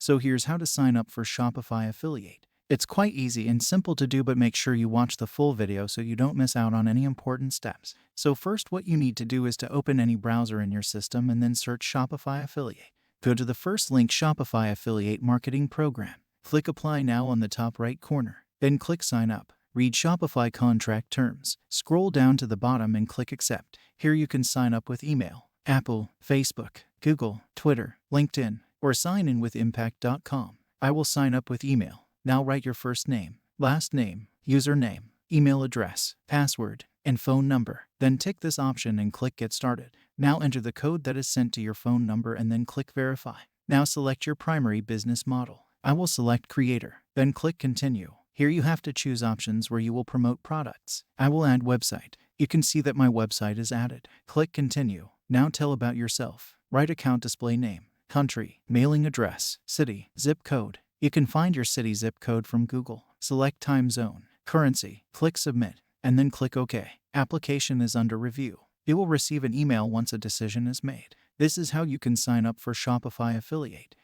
So here's how to sign up for Shopify Affiliate. It's quite easy and simple to do, but make sure you watch the full video so you don't miss out on any important steps. So first, what you need to do is to open any browser in your system and then search Shopify Affiliate. Go to the first link, Shopify Affiliate Marketing Program. Click Apply Now on the top right corner. Then click Sign Up. Read Shopify contract terms. Scroll down to the bottom and click Accept. Here you can sign up with email, Apple, Facebook, Google, Twitter, LinkedIn, or sign in with impact.com. I will sign up with email. Now write your first name, last name, username, email address, password, and phone number. Then tick this option and click Get Started. Now enter the code that is sent to your phone number and then click Verify. Now select your primary business model. I will select Creator. Then click Continue. Here you have to choose options where you will promote products. I will add website. You can see that my website is added. Click Continue. Now tell about yourself. Write account display name, country, mailing address, city, zip code. You can find your city zip code from Google. Select time zone, currency, click Submit, and then click OK. Application is under review. You will receive an email once a decision is made. This is how you can sign up for Shopify Affiliate.